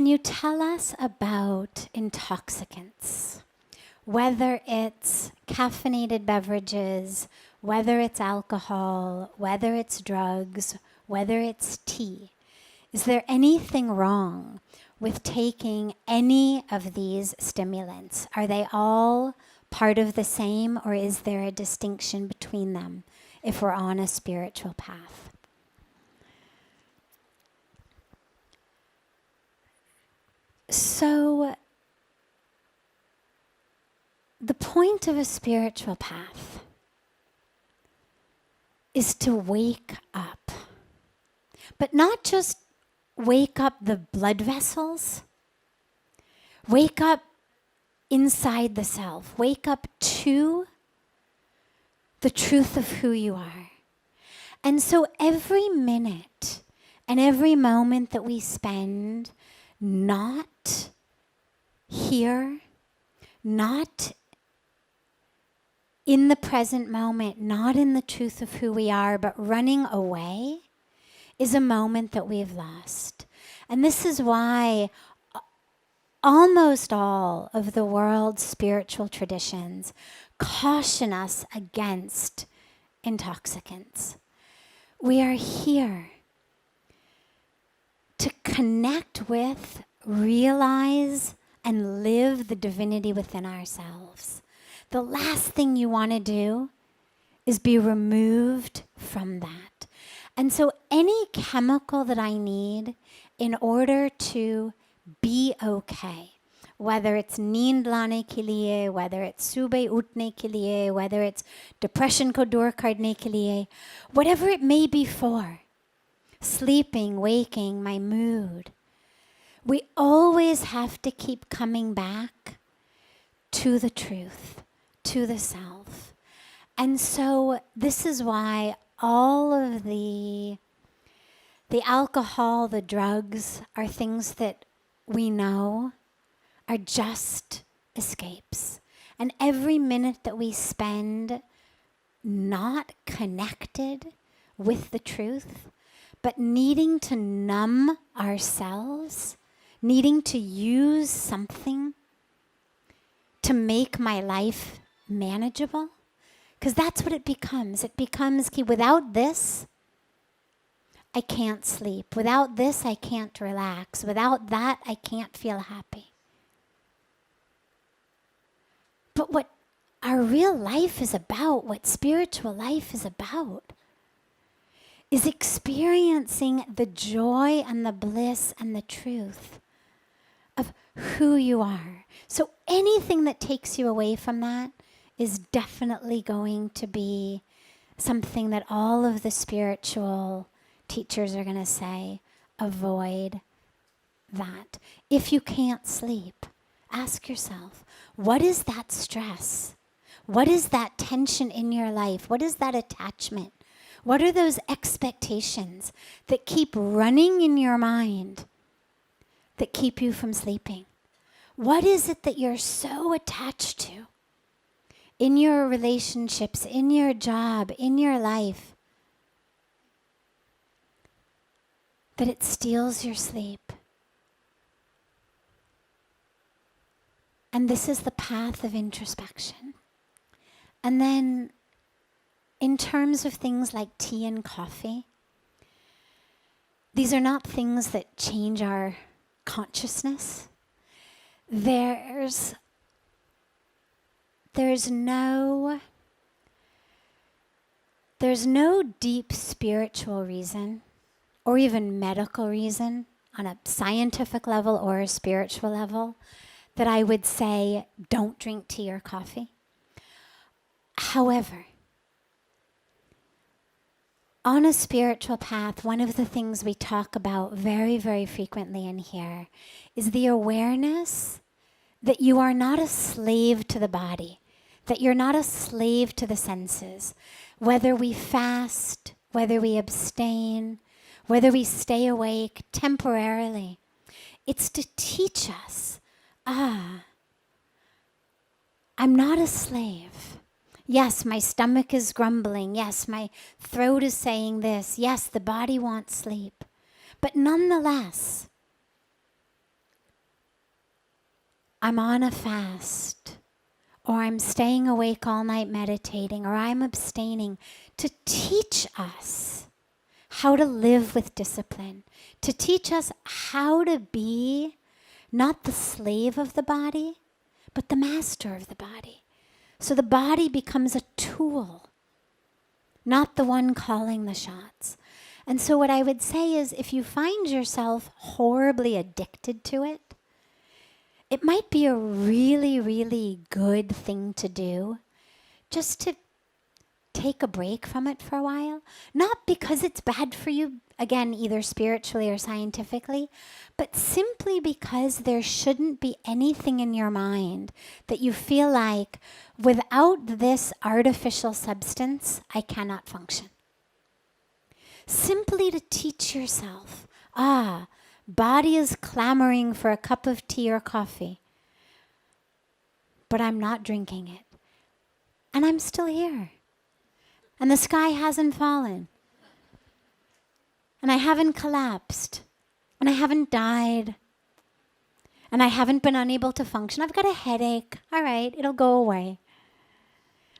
can you tell us about intoxicants? Whether it's caffeinated beverages, whether it's alcohol, whether it's drugs, whether it's tea. Is there anything wrong with taking any of these stimulants? Are they all part of the same, or is there a distinction between them if we're on a spiritual path? So, the point of a spiritual path is to wake up. But not just wake up the blood vessels. Wake up inside the self. Wake up to the truth of who you are. And so every minute and every moment that we spend not here, not in the present moment, not in the truth of who we are, but running away, is a moment that we've lost. And this is why almost all of the world's spiritual traditions caution us against intoxicants. We are here to connect with, realize, and live the divinity within ourselves. The last thing you want to do is be removed from that. And so any chemical that I need in order to be okay, whether it's neend lane ke liye, whether it's subah utne ke liye, whether it's depression ko dur karne ke liye, whatever it may be for, sleeping, waking, my mood, we always have to keep coming back to the truth, to the self. And so this is why all of the alcohol, the drugs are things that we know are just escapes. And every minute that we spend not connected with the truth, but needing to numb ourselves, needing to use something to make my life manageable, because that's what it becomes. It becomes, without this, I can't sleep. Without this, I can't relax. Without that, I can't feel happy. But what our real life is about, what spiritual life is about, is experiencing the joy and the bliss and the truth of who you are. So anything that takes you away from that is definitely going to be something that all of the spiritual teachers are going to say, avoid that. If you can't sleep, ask yourself, what is that stress? What is that tension in your life? What is that attachment? What are those expectations that keep running in your mind that keep you from sleeping? What is it that you're so attached to in your relationships, in your job, in your life, that it steals your sleep? And this is the path of introspection. And then in terms of things like tea and coffee, these are not things that change our consciousness. There's no deep spiritual reason or even medical reason on a scientific level or a spiritual level that I would say don't drink tea or coffee. However, on a spiritual path, one of the things we talk about very, very frequently in here is the awareness that you are not a slave to the body, that you're not a slave to the senses. Whether we fast, whether we abstain, whether we stay awake temporarily, it's to teach us, I'm not a slave. Yes, my stomach is grumbling. Yes, my throat is saying this. Yes, the body wants sleep. But nonetheless, I'm on a fast, or I'm staying awake all night meditating, or I'm abstaining, to teach us how to live with discipline, to teach us how to be not the slave of the body, but the master of the body. So the body becomes a tool, not the one calling the shots. And so what I would say is, if you find yourself horribly addicted to it, it might be a really, really good thing to do, just to take a break from it for a while. Not because it's bad for you, again, either spiritually or scientifically, but simply because there shouldn't be anything in your mind that you feel like, without this artificial substance, I cannot function. Simply to teach yourself, body is clamoring for a cup of tea or coffee, but I'm not drinking it. And I'm still here. And the sky hasn't fallen. And I haven't collapsed. And I haven't died. And I haven't been unable to function. I've got a headache. All right, it'll go away.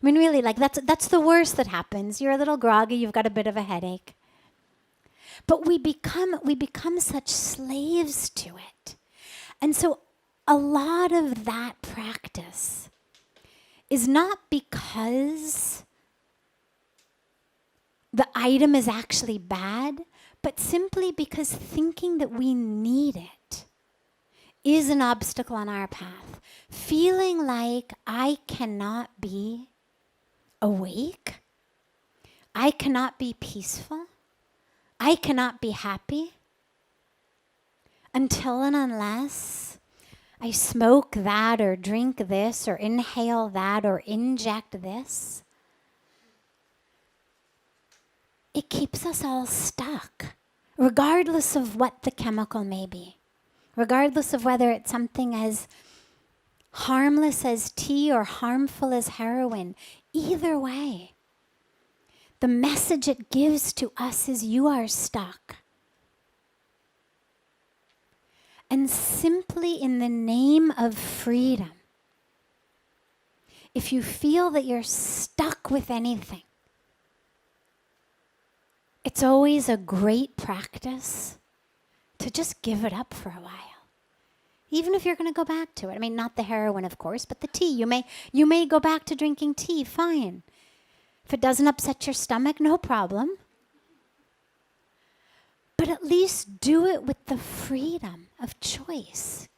I mean, really, like that's the worst that happens. You're a little groggy, you've got a bit of a headache. But we become such slaves to it. And so a lot of that practice is not because the item is actually bad, but simply because thinking that we need it is an obstacle on our path. Feeling like I cannot be awake, I cannot be peaceful, I cannot be happy until and unless I smoke that or drink this or inhale that or inject this. It keeps us all stuck, regardless of what the chemical may be, regardless of whether it's something as harmless as tea or harmful as heroin. Either way, the message it gives to us is you are stuck. And simply in the name of freedom, if you feel that you're stuck with anything, it's always a great practice to just give it up for a while. Even if you're going to go back to it. I mean, not the heroin, of course, but the tea. You may go back to drinking tea, fine. If it doesn't upset your stomach, no problem. But at least do it with the freedom of choice.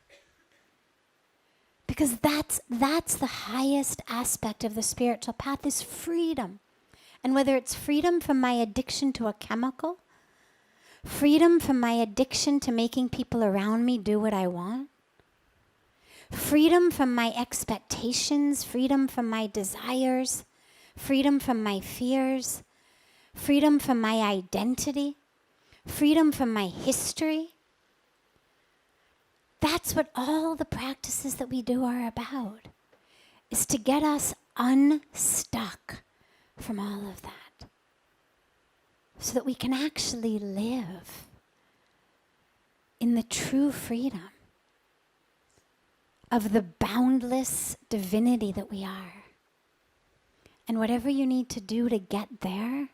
Because that's the highest aspect of the spiritual path, is freedom. And whether it's freedom from my addiction to a chemical, freedom from my addiction to making people around me do what I want, freedom from my expectations, freedom from my desires, freedom from my fears, freedom from my identity, freedom from my history. That's what all the practices that we do are about, is to get us unstuck from all of that, so that we can actually live in the true freedom of the boundless divinity that we are. And whatever you need to do to get there,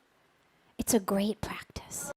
it's a great practice.